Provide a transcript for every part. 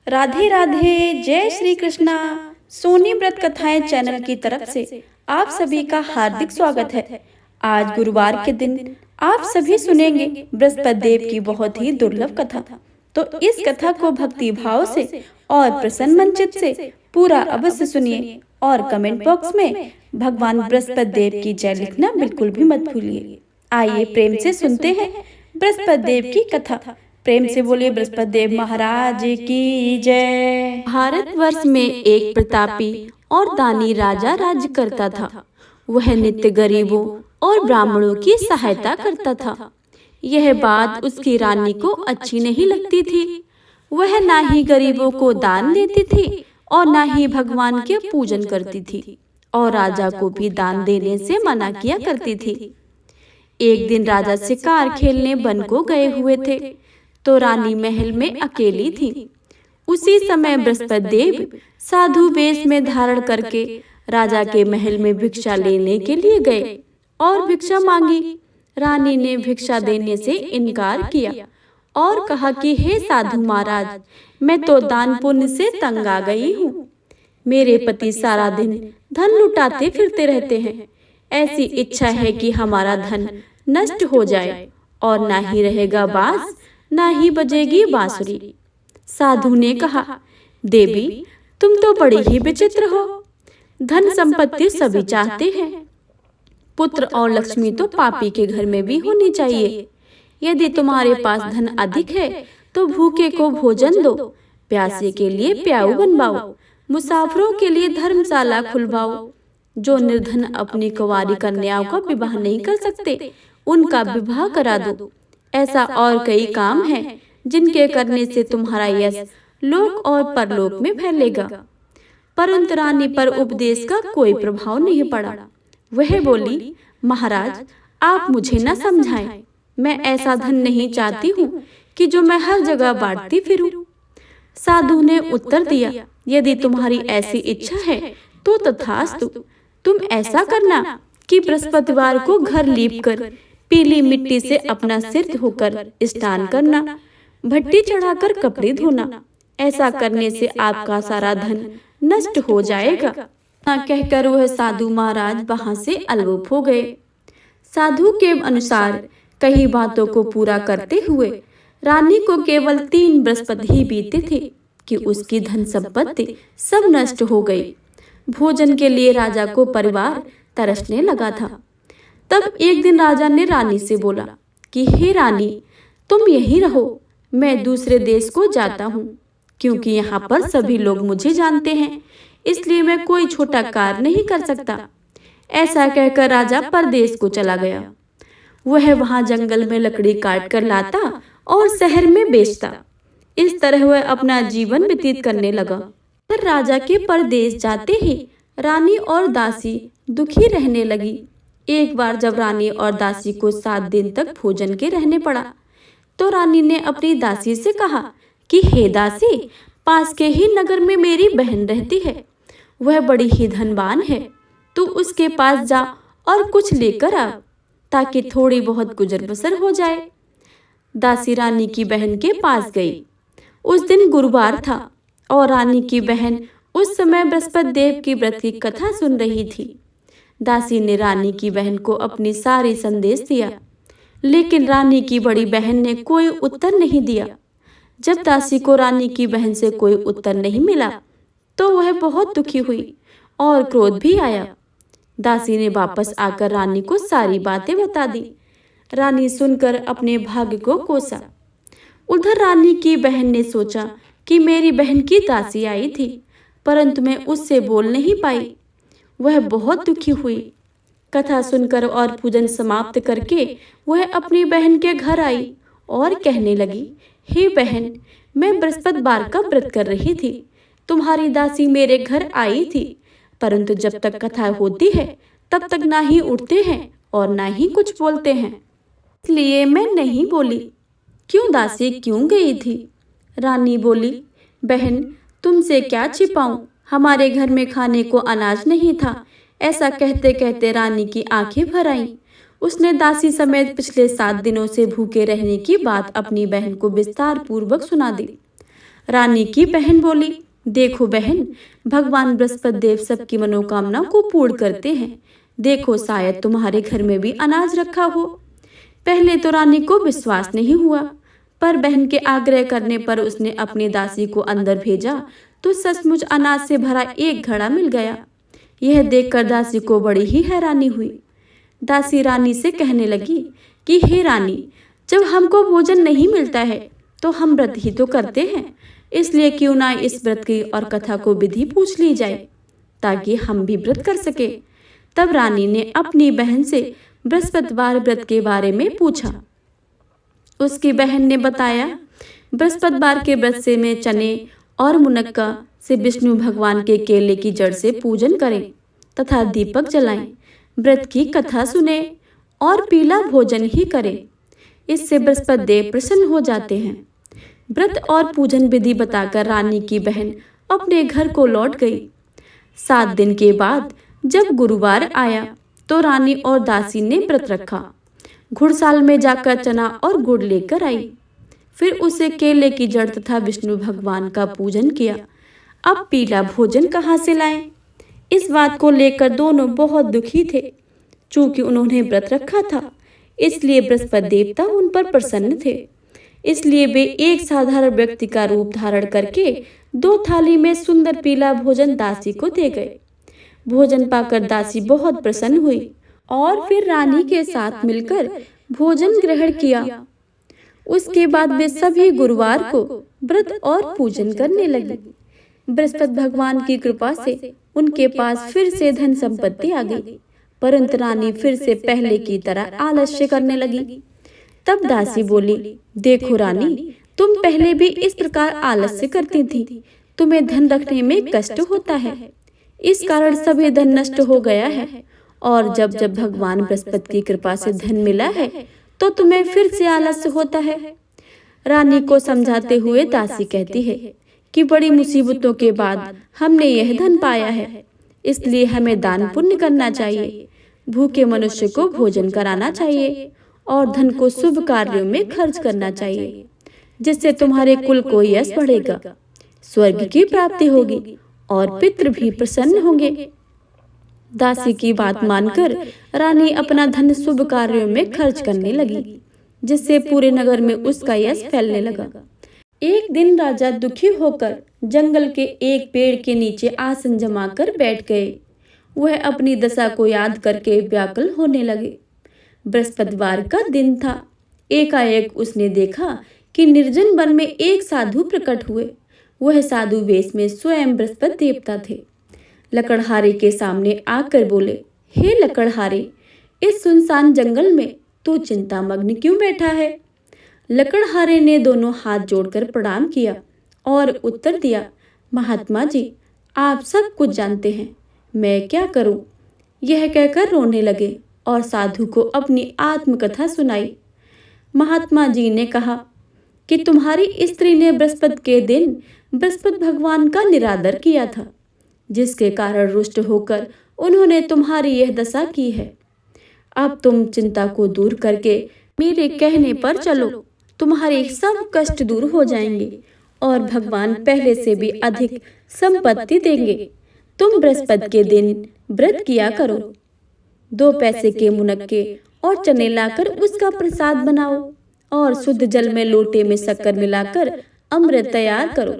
राधे राधे, जय श्री कृष्णा। सोनी व्रत कथाएं चैनल की तरफ से आप सभी का हार्दिक स्वागत है। आज गुरुवार के दिन आप सभी सुनेंगे बृहस्पति देव की बहुत ही दुर्लभ कथा। तो इस कथा को भक्ति भाव से और प्रसन्न मन चित्त से पूरा अवश्य सुनिए और कमेंट बॉक्स में भगवान बृहस्पति देव की जय लिखना बिल्कुल भी मत भूलिए। आइए प्रेम से सुनते हैं बृहस्पति देव की कथा। प्रेम से बोलिए बृहस्पति देव महाराज की जय। भारतवर्ष में एक प्रतापी और दानी राजा राज्य करता था। वह नित्य गरीबों और ब्राह्मणों की सहायता करता था। यह बात उसकी रानी को अच्छी नहीं लगती थी। वह ना ही गरीबों को दान देती थी और ना ही भगवान के पूजन करती थी और राजा को भी दान देने से मना किया करती थी। एक दिन राजा शिकार खेलने वन को गए हुए थे तो रानी महल में अकेली थी। उसी समय बृहस्पति देव साधु वेश में धारण करके राजा के महल में भिक्षा लेने के लिए गए और भिक्षा मांगी। रानी ने भिक्षा देने से इनकार किया और कहा कि हे साधु महाराज, मैं तो दान पुण्य से तंग आ गई हूँ। मेरे पति सारा दिन धन लुटाते फिरते रहते हैं। ऐसी इच्छा है कि हमारा धन नष्ट हो जाए और ना ही रहेगा बांस ना ही बजेगी बांसुरी। साधु ने कहा, देवी तुम तो बड़ी ही विचित्र हो। धन संपत्ति सभी चाहते हैं। पुत्र और लक्ष्मी तो पापी के घर में भी होनी चाहिए। यदि तुम्हारे पास धन अधिक है तो भूखे को भोजन दो, प्यासे के लिए प्याऊ बनवाओ, मुसाफिरों के लिए धर्मशाला खुलवाओ। जो निर्धन अपनी कुंवारी कन्याओं का विवाह नहीं कर सकते उनका विवाह करा दो। ऐसा और कई काम हैं जिनके करने से तुम्हारा यश लोक और परलोक में फैलेगा। परंतु रानी पर उपदेश का कोई प्रभाव नहीं पड़ा। वह बोली, महाराज आप मुझे न समझाएं। मैं ऐसा धन नहीं चाहती हूँ कि जो मैं हर जगह बांटती फिरूं। साधु ने उत्तर दिया, यदि तुम्हारी ऐसी इच्छा है तो तथास्तु। तुम ऐसा करना कि बृहस्पतिवार को घर लीपकर पीली मिट्टी से अपना सिर धोकर स्नान करना, भट्टी चढ़ाकर कपड़े धोना। ऐसा करने से आपका सारा धन नष्ट हो जाएगा। कहकर वह साधु महाराज वहां से अलविदा हो गए। साधु के अनुसार कई बातों को पूरा करते हुए रानी को केवल 3 बृहस्पति ही बीते थे कि उसकी धन संपत्ति सब नष्ट हो गई। भोजन के लिए राजा को परिवार तरसने लगा था। तब एक दिन राजा ने रानी से बोला कि हे रानी, तुम यहीं रहो, मैं दूसरे देश को जाता हूँ, क्योंकि यहाँ पर सभी लोग मुझे जानते हैं, इसलिए मैं कोई छोटा कार्य नहीं कर सकता। ऐसा कहकर राजा परदेश को चला गया। वह वहाँ जंगल में लकड़ी काट कर लाता और शहर में बेचता। इस तरह वह अपना जीवन व्यतीत करने लगा। फिर राजा के परदेश जाते ही रानी और दासी दुखी रहने लगी। एक बार जब रानी और दासी को 7 दिन तक भोजन के रहने पड़ा तो रानी ने अपनी दासी से कहा कि हे दासी, पास के ही नगर में मेरी बहन रहती है। वह बड़ी ही धनवान है। तू उसके पास जा और कुछ लेकर आ ताकि थोड़ी बहुत गुजर बसर हो जाए। दासी रानी की बहन के पास गई। उस दिन गुरुवार था और रानी की बहन उस समय बृहस्पति देव की व्रत की कथा सुन रही थी। दासी ने रानी की बहन को अपनी सारी संदेश दिया, लेकिन रानी की बड़ी बहन ने कोई उत्तर नहीं दिया। जब दासी को रानी की बहन से कोई उत्तर नहीं मिला तो वह बहुत दुखी हुई और क्रोध भी आया। दासी ने वापस आकर रानी को सारी बातें बता दी। रानी सुनकर अपने भाग्य को कोसा। उधर रानी की बहन ने सोचा कि मेरी बहन की दासी आई थी, परंतु मैं उससे बोल नहीं पाई। वह बहुत दुखी हुई। कथा सुनकर और पूजन समाप्त करके वह अपनी बहन के घर आई और कहने लगी, हे बहन, मैं बृहस्पतिवार का व्रत कर रही थी। तुम्हारी दासी मेरे घर आई थी, परंतु जब तक कथा होती है तब तक ना ही उठते हैं और ना ही कुछ बोलते हैं, इसलिए मैं नहीं बोली। क्यों दासी क्यों गई थी? रानी बोली, बहन तुमसे क्या छिपाऊं, हमारे घर में खाने को अनाज नहीं था। ऐसा कहते कहते रानी की आंखें भर आईं। उसने दासी समेत पिछले 7 दिनों से भूखे रहने की बात अपनी बहन को विस्तार पूर्वक सुना दी। रानी की बहन बोली, देखो बहन, भगवान बृहस्पति देव सबकी मनोकामना को पूर्ण करते हैं। देखो शायद तुम्हारे घर में भी अनाज रखा हो। पहले तो रानी को विश्वास नहीं हुआ, पर बहन के आग्रह करने पर उसने अपनी दासी को अंदर भेजा तो सचमुच अनाज से भरा एक घड़ा मिल गया। यह देखकर दासी को बड़ी ही हैरानी हुई। दासी रानी से कहने लगी कि हे रानी, जब हमको भोजन नहीं मिलता है तो हम व्रत ही तो करते हैं, इसलिए क्यों ना इस व्रत की और कथा को विधि पूछ ली जाए ताकि हम भी व्रत कर सके। तब रानी ने अपनी बहन से बृहस्पतिवार व्रत के बारे में पूछा। उसकी बहन ने बताया, बृहस्पतिवार के व्रत से में चने और मुनक्का से विष्णु भगवान के केले की जड़ से पूजन करें तथा दीपक जलाएं, व्रत की कथा सुने और पीला भोजन ही करें। इससे बृहस्पति देव प्रसन्न हो जाते हैं। व्रत और पूजन विधि बताकर रानी की बहन अपने घर को लौट गई। 7 दिन के बाद जब गुरुवार आया तो रानी और दासी ने व्रत रखा। घुड़साल में जाकर चना और गुड़ लेकर आई। फिर उसे केले की जड़ तथा विष्णु भगवान का पूजन किया। अब पीला भोजन कहाँ से लाएं? इस बात को लेकर दोनों बहुत दुखी थे। चूंकि उन्होंने व्रत रखा था, इसलिए बृहस्पति देवता उन पर प्रसन्न थे। इसलिए वे एक साधारण व्यक्ति का रूप धारण करके 2 थाली में सुंदर पीला भोजन दासी को दे गए। भोजन पाकर दासी बहुत प्रसन्न हुई और फिर रानी के साथ मिलकर भोजन ग्रहण किया। उसके बाद वे सभी गुरुवार को व्रत और पूजन करने लगी। बृहस्पति भगवान की कृपा से उनके पास फिर से धन संपत्ति आ गई, परंतु रानी फिर से पहले की तरह आलस्य करने लगी। तब दासी बोली, देखो रानी, तुम पहले भी इस प्रकार आलस्य करती थी। तुम्हें धन रखने में कष्ट होता है, इस कारण सभी धन नष्ट हो गया है। और जब जब भगवान बृहस्पति की कृपा से धन मिला है तो तुम्हें फिर से आलस्य होता है। रानी को समझाते हुए दासी कहती है कि बड़ी मुसीबतों के बाद हमने यह धन पाया है, इसलिए हमें दान पुण्य करना चाहिए। भूखे मनुष्य को भोजन कराना चाहिए और धन को शुभ कार्यों में खर्च करना चाहिए, जिससे तुम्हारे कुल को यश बढ़ेगा, स्वर्ग की प्राप्ति होगी और पितृ भी प्रसन्न होंगे। दासी की बात मानकर रानी अपना धन शुभ कार्यों में खर्च करने लगी, जिससे पूरे नगर में उसका यश फैलने लगा। एक दिन राजा दुखी होकर जंगल के एक पेड़ के नीचे आसन जमाकर बैठ गए। वह अपनी दशा को याद करके व्याकुल होने लगे। बृहस्पतिवार का दिन था। एकाएक उसने देखा कि निर्जन वन में एक साधु प्रकट हुए। वह साधु वेश में स्वयं बृहस्पति देवता थे। लकड़हारे के सामने आकर बोले, हे लकड़हारे, इस सुनसान जंगल में तू चिंतामग्न क्यों बैठा है? लकड़हारे ने दोनों हाथ जोड़कर प्रणाम किया और उत्तर दिया, महात्मा जी, आप सब कुछ जानते हैं, मैं क्या करूं? यह कहकर रोने लगे और साधु को अपनी आत्मकथा सुनाई। महात्मा जी ने कहा कि तुम्हारी स्त्री ने बृहस्पति के दिन बृहस्पति भगवान का निरादर किया था, जिसके कारण रुष्ट होकर उन्होंने तुम्हारी यह दशा की है। अब तुम चिंता को दूर करके मेरे कहने पर चलो, तुम्हारे सब कष्ट दूर हो जाएंगे और भगवान पहले से भी अधिक संपत्ति देंगे। तुम बृहस्पति के दिन व्रत किया करो। 2 पैसे के मुनक्के और चने लाकर उसका प्रसाद बनाओ और शुद्ध जल में लोटे में शक्कर मिलाकर अमृत तैयार करो।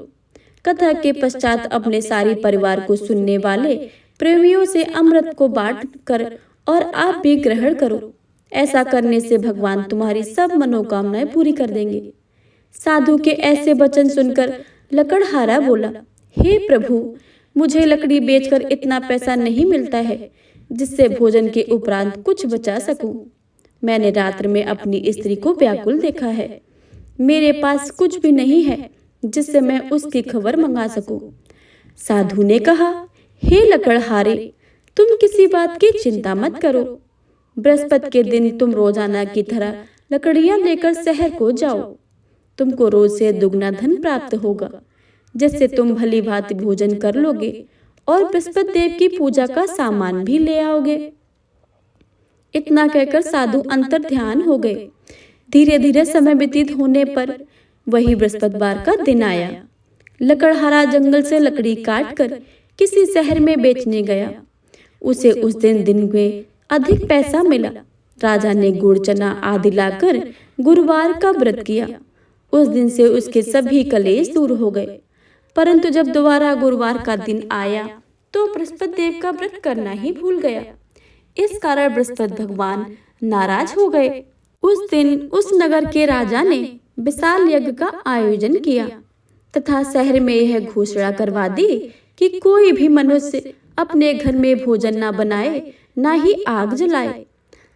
कथा के पश्चात अपने सारे परिवार को सुनने वाले प्रेमियों से अमृत को बांट कर और आप भी ग्रहण करो। ऐसा करने से भगवान तुम्हारी सब मनोकामनाएं पूरी कर देंगे। साधु के ऐसे वचन सुनकर लकड़हारा बोला, हे प्रभु, मुझे लकड़ी बेचकर इतना पैसा नहीं मिलता है जिससे भोजन के उपरांत कुछ बचा सकूं। मैंने रात्र में अपनी स्त्री को व्याकुल देखा है। मेरे पास कुछ भी नहीं है जिससे मैं उसकी खबर मंगा सकूं। साधु ने कहा, हे लकड़हारे, तुम किसी बात की चिंता मत करो। बृहस्पति के दिन तुम रोजाना की तरह लकड़ियां लेकर शहर को जाओ। तुमको रोज से दुगना धन प्राप्त होगा, जिससे तुम भली भांति भोजन कर लोगे और बृहस्पति देव की पूजा का सामान भी ले आओगे। इतना कहकर साधु अंतर ध्यान हो गए। धीरे धीरे समय व्यतीत होने पर वही बृहस्पतिवार का दिन आया। लकड़हारा जंगल से लकड़ी काट कर किसी शहर में बेचने गया। उसे उस दिन में अधिक पैसा मिला। राजा ने गुड़ चना आदि लाकर गुरुवार का व्रत किया। उस दिन से उसके सभी कलेश दूर हो गए। परंतु जब दोबारा गुरुवार का दिन आया तो बृहस्पति देव का व्रत करना ही भूल गया। इस कारण बृहस्पति भगवान नाराज हो गए। उस दिन उस नगर के राजा ने विशाल यज्ञ का आयोजन किया तथा शहर में यह घोषणा करवा दी कि कोई भी मनुष्य अपने घर में भोजन न बनाए, न ही आग जलाए।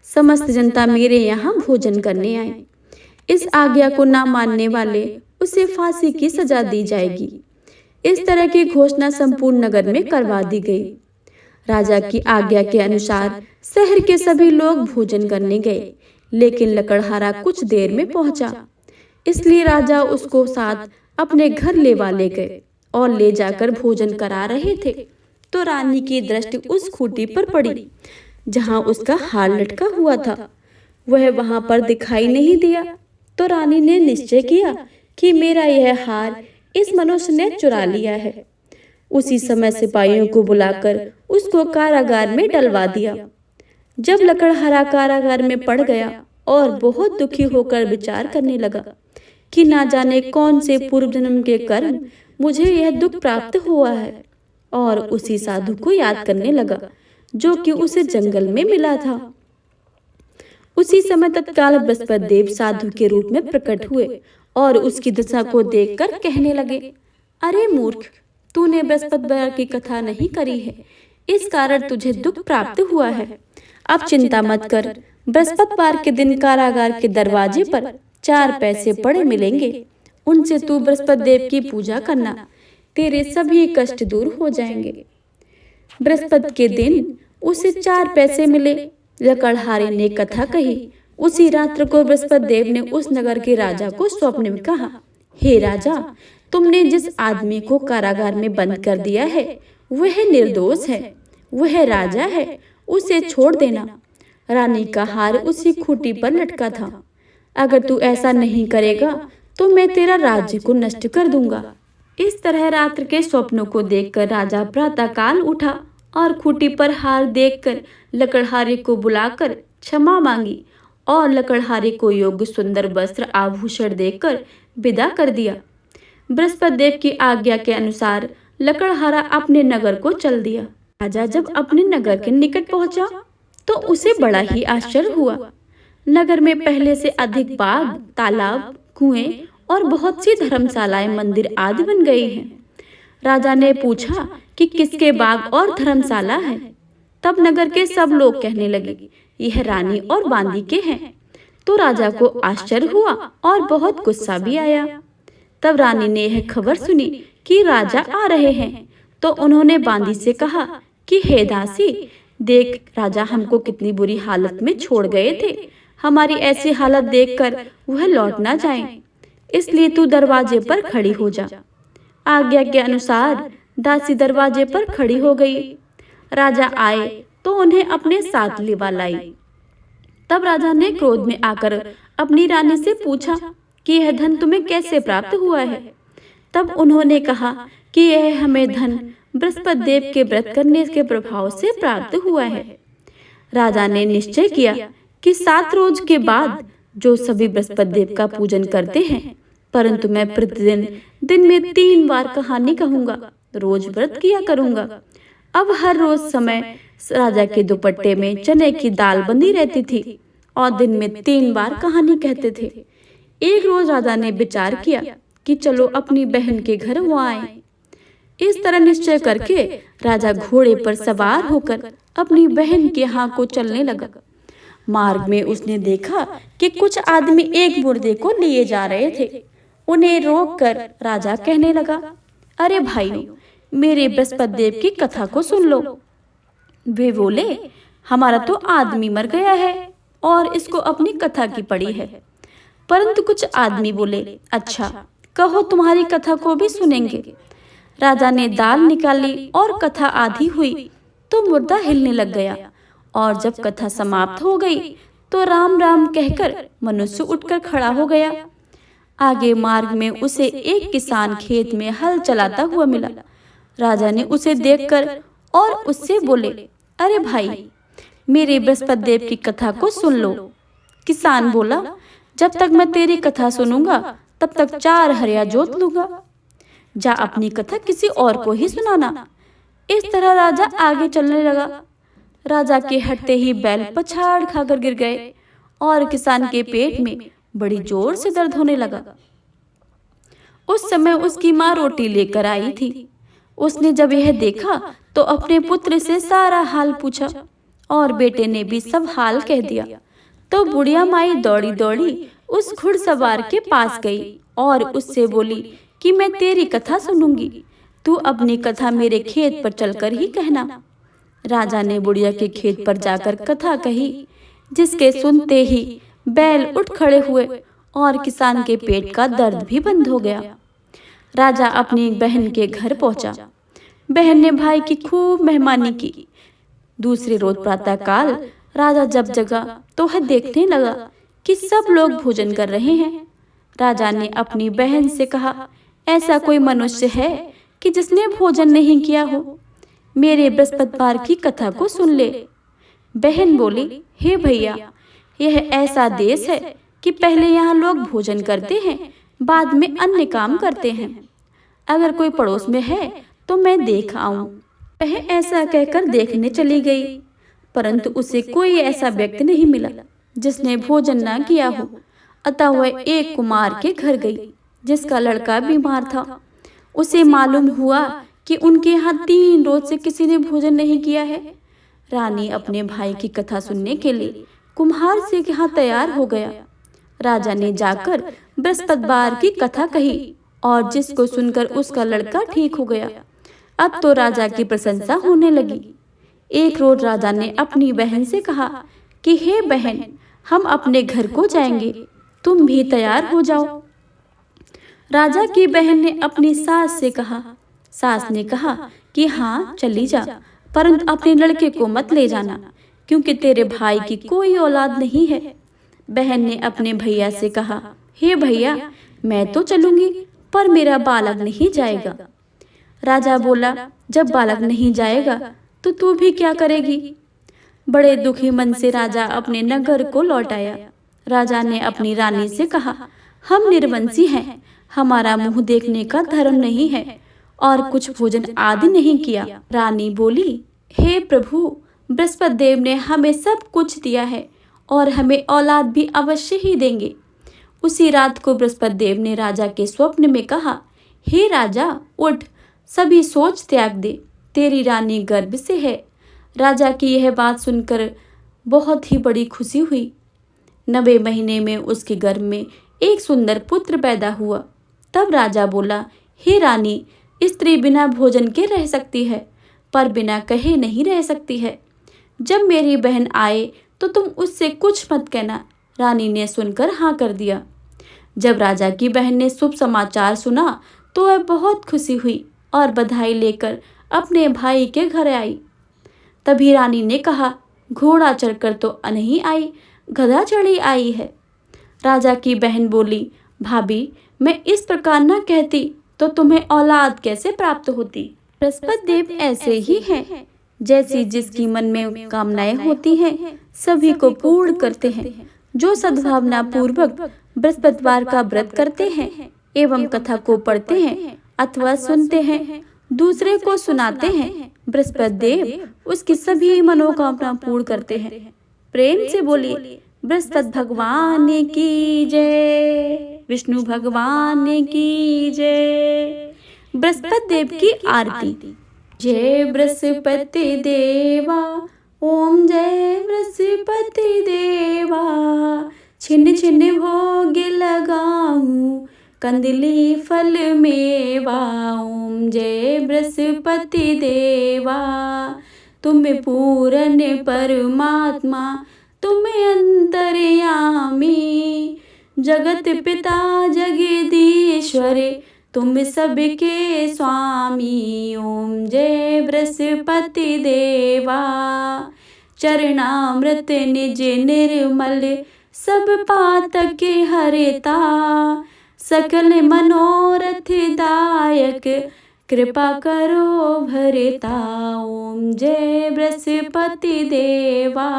समस्त जनता मेरे यहाँ भोजन करने आए। इस आज्ञा को न मानने वाले उसे फांसी की सजा दी जाएगी। इस तरह की घोषणा संपूर्ण नगर में करवा दी गई। राजा की आज्ञा के अनुसार शहर के सभी लोग भोजन करने गए, लेकिन लकड़हारा कुछ देर में पहुंचा। इसलिए राजा उसको साथ अपने घर ले गए और ले जाकर भोजन करा रहे थे तो रानी की दृष्टि उस खूंटी पर पड़ी जहां उसका हार लटका हुआ था। वह वहां पर दिखाई नहीं दिया तो रानी ने निश्चय किया कि मेरा यह हार इस मनुष्य ने चुरा लिया है। उसी समय सिपाहियों को बुलाकर उसको कारागार में डलवा दिया। जब लकड़हारा कारागार में पड़ गया और बहुत दुखी होकर विचार करने लगा कि ना जाने कौन से पूर्व जन्म के कर्म मुझे यह दुख प्राप्त हुआ है, और उसी साधु को याद करने लगा जो कि उसे जंगल में मिला था। उसी समय तत्काल बृहस्पति देव साधु के रूप में प्रकट हुए और उसकी दशा को देखकर कहने लगे, अरे मूर्ख, तूने बृहस्पतिवार की कथा नहीं करी है, इस कारण तुझे दुख प्राप्त हुआ है। अब चिंता मत कर, बृहस्पतिवार के दिन कारागार के दरवाजे पर 4 पैसे पड़े मिलेंगे। उनसे तू बृहस्पति देव की पूजा करना, तेरे सभी कष्ट दूर हो जाएंगे। बृहस्पति के दिन उसे 4 पैसे मिले। लकड़हारे ने कथा कही। उसी रात्र को बृहस्पति देव ने उस नगर के राजा को स्वप्न में कहा, हे राजा, तुमने जिस आदमी को कारागार में बंद कर दिया है वह निर्दोष है, वह राजा है, उसे छोड़ देना। रानी का हार उसी खूंटी पर लटका था। अगर तू ऐसा नहीं करेगा तो मैं तेरा राज्य को नष्ट कर दूंगा। इस तरह रात्र के स्वप्नों को देखकर राजा प्रातःकाल उठा और खूंटी पर हार देखकर लकड़हारे को बुलाकर क्षमा मांगी और लकड़हारे को योग्य सुंदर वस्त्र आभूषण देकर विदा कर दिया। बृहस्पति देव की आज्ञा के अनुसार लकड़हारा अपने नगर को चल दिया। राजा जब अपने नगर के निकट पहुंचा तो उसे बड़ा ही आश्चर्य हुआ। नगर में पहले से अधिक बाग, तालाब, कुएं और बहुत सी धर्मशालाएं, मंदिर आदि बन गई हैं। राजा ने पूछा कि किसके बाग और धर्मशाला है। तब नगर के सब लोग कहने लगे, यह रानी और बांदी के हैं। तो राजा को आश्चर्य हुआ और बहुत गुस्सा भी आया। तब रानी ने यह खबर सुनी कि राजा आ रहे हैं तो उन्होंने बांदी से कहा कि हे दासी, देख राजा हमको कितनी बुरी हालत में छोड़ गए थे। हमारी ऐसी हालत देखकर वह लौट ना जाएं, इसलिए तू दरवाजे पर खड़ी हो जा। आज्ञा के अनुसार दासी दरवाजे पर खड़ी हो गई। राजा आए तो उन्हें अपने साथ लिवा लाई। तब राजा ने क्रोध में आकर अपनी रानी से पूछा कि यह धन तुम्हें कैसे प्राप्त हुआ है। तब उन्होंने कहा कि यह हमें धन बृहस्पति देव के व्रत करने के प्रभाव से प्राप्त हुआ है। राजा ने निश्चय किया कि 7 रोज के बाद जो सभी बृहस्पति देव का पूजन करते हैं, परंतु मैं प्रतिदिन दिन में 3 बार कहानी कहूंगा, रोज व्रत किया करूंगा। अब हर रोज समय राजा के दुपट्टे में चने की दाल बंधी रहती थी और दिन में 3 बार कहानी कहते थे। एक रोज राजा ने विचार किया कि चलो अपनी बहन के घर वहां आए। इस तरह निश्चय करके राजा घोड़े पर सवार होकर अपनी बहन के यहाँ को चलने लगा। मार्ग में उसने देखा कि कुछ आदमी एक मुर्दे को लिए जा रहे थे। उन्हें रोककर राजा कहने लगा, अरे भाइयों, मेरे बृहस्पति देव की कथा को सुन लो। वे बोले, हमारा तो आदमी मर गया है और इसको अपनी कथा की पड़ी है। परंतु कुछ आदमी बोले, अच्छा कहो, तुम्हारी कथा को भी सुनेंगे। राजा ने दाल निकाली और कथा आधी हुई तो मुर्दा हिलने लग गया, और जब कथा समाप्त हो गई तो राम राम कहकर मनुष्य उठकर खड़ा हो गया। आगे मार्ग में उसे एक किसान खेत में हल चलाता हुआ मिला। राजा ने उसे देखकर और उससे बोले, अरे भाई, मेरे बृहस्पति देव की कथा को सुन लो। किसान बोला, जब तक मैं तेरी कथा सुनूंगा तब तक 4 हरिया जोत लूंगा। जा अपनी कथा किसी और को ही सुनाना। इस तरह राजा आगे चलने लगा। राजा के हटते ही बैल पछाड़ खाकर गिर गए और किसान के पेट में बड़ी जोर से दर्द होने लगा। उस समय उसकी माँ रोटी लेकर आई थी। उसने जब यह देखा तो अपने पुत्र से सारा हाल पूछा और बेटे ने भी सब हाल कह दिया। तो बुढ़िया माई दौड़ी दौड़ी उस घुड़सवार के पास गई और उससे बोली कि मैं तेरी कथा सुनूंगी, तू अपनी कथा मेरे खेत पर चलकर ही कहना। राजा ने बुढ़िया के खेत पर जाकर कथा कही, जिसके सुनते ही बैल उठ खड़े हुए और किसान के पेट का दर्द भी बंद हो गया। राजा अपनी बहन के घर पहुंचा। बहन ने भाई की खूब मेहमानी की। दूसरे रोज प्रातःकाल राजा जब जगा तो वह देखने लगा कि सब लोग भोजन कर रहे हैं। राजा ने अपनी बहन से कहा, ऐसा कोई मनुष्य है कि जिसने भोजन नहीं किया हो? मेरे बृहस्पतिवार की कथा को सुन ले। बहन बोली, हे भैया, यह ऐसा देश है कि पहले यहाँ लोग भोजन करते हैं, बाद में अन्य काम करते हैं। अगर कोई पड़ोस में है तो मैं देख आऊं। वह ऐसा कहकर देखने चली गई, परंतु उसे कोई ऐसा व्यक्ति नहीं मिला जिसने भोजन न किया हो। अतः वह एक कुमार के घर गई जिसका लड़का बीमार था। उसे मालूम हुआ कि उनके यहाँ 3 रोज से किसी ने भोजन नहीं किया है। रानी अपने भाई की कथा सुनने के लिए कुम्हार से यहाँ तैयार हो गया। राजा ने जाकर बृहस्पतिवार की कथा कही और जिसको सुनकर उसका लड़का ठीक हो गया। अब तो राजा की प्रशंसा होने लगी। एक रोज राजा ने अपनी बहन से कहा कि हे बहन, हम अपने घर को जाएंगे, तुम भी तैयार हो जाओ। राजा की बहन ने अपनी सास से कहा। सास ने कहा कि हाँ चली जा, परंतु अपने लड़के को मत ले जाना, क्योंकि तेरे भाई की कोई औलाद नहीं है। बहन ने अपने भैया से कहा, हे भैया, मैं तो चलूंगी पर मेरा बालक नहीं जाएगा। राजा बोला, जब बालक नहीं जाएगा तो तू भी क्या करेगी? बड़े दुखी मन से राजा अपने नगर को लौट आया। राजा ने अपनी रानी से कहा, हम निर्वंशी हैं, हमारा मुंह देखने का धर्म नहीं है और कुछ भोजन आदि नहीं किया। रानी बोली, हे प्रभु, बृहस्पति देव ने हमें सब कुछ दिया है और हमें औलाद भी अवश्य ही देंगे। उसी रात को बृहस्पति देव ने राजा के स्वप्न में कहा, हे राजा, उठ, सभी सोच त्याग दे, तेरी रानी गर्भ से है। राजा की यह बात सुनकर बहुत ही बड़ी खुशी हुई। 9वें महीने में उसके गर्भ में एक सुंदर पुत्र पैदा हुआ। तब राजा बोला, हे रानी, स्त्री बिना भोजन के रह सकती है, पर बिना कहे नहीं रह सकती है। जब मेरी बहन आए तो तुम उससे कुछ मत कहना। रानी ने सुनकर हाँ कर दिया। जब राजा की बहन ने शुभ समाचार सुना तो वह बहुत खुशी हुई और बधाई लेकर अपने भाई के घर आई। तभी रानी ने कहा, घोड़ा चढ़कर तो नहीं आई, गधा चढ़ी आई है। राजा की बहन बोली, भाभी, मैं इस प्रकार न कहती तो तुम्हें औलाद कैसे प्राप्त होती? बृहस्पति देव ऐसे ही हैं, जैसी जिसकी मन में कामनाएं होती हैं सभी को पूर्ण करते हैं। जो सद्भावना पूर्वक बृहस्पतिवार का व्रत करते हैं एवं कथा को पढ़ते हैं अथवा सुनते हैं, दूसरे को सुनाते हैं, बृहस्पति देव उसकी सभी मनोकामना पूर्ण करते हैं। प्रेम से बोलिए, बृहस्पति भगवान की जय, विष्णु भगवान की जय। बृहस्पति देव की आरती। जय बृहस्पति देवा, ओम जय बृहस्पति देवा, छिन छिन भोग लगाऊं, कंदली फल मेवा। ओम जय बृहस्पति देवा, तुम पूर्ण परमात्मा, तुम अंतर्यामी, जगत पिता जगदीश्वर, तुम सबके स्वामी। ओम जय बृहस्पति देवा, चरणामृत निज निर्मल, सब पातक हरता, सकल मनोरथ दायक कृपा करो भरता। ओम जय बृहस्पति देवा।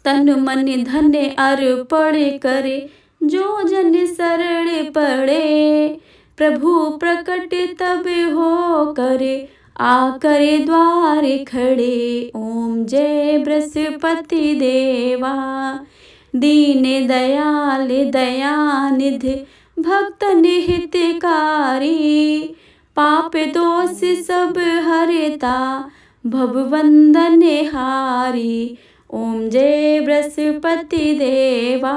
तन मन धन अर्पण करे जो जन शरण पड़े। प्रभु प्रकट तब हो करे आकर द्वार खड़े। ओम जय बृहस्पति देवा। दीन दयाल दयानिधि भक्त हितकारी। पाप दोष सब हरता भवबंधन हारी। ओम जय बृहस्पति देवा।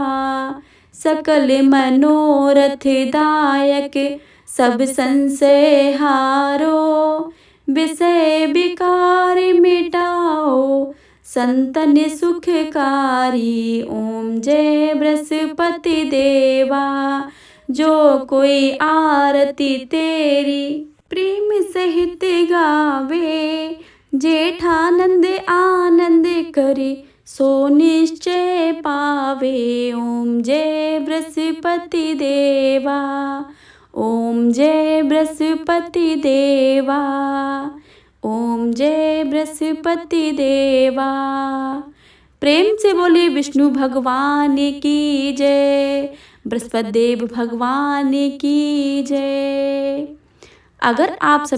सकल मनोरथ दायक सब संशय हारो। विषय विकार मिटाओ संतन सुखकारी। ओम जय बृहस्पति देवा। जो कोई आरती तेरी प्रेम सहित गावे। जेठानंद आनंद करे सो निश्चय पावे। ओम जय बृहस्पति देवा। ओम जय बृहस्पति देवा। ओम जय बृहस्पति देवा। प्रेम से बोले विष्णु भगवान की जय। बृहस्पति देव भगवान की जय। अगर आप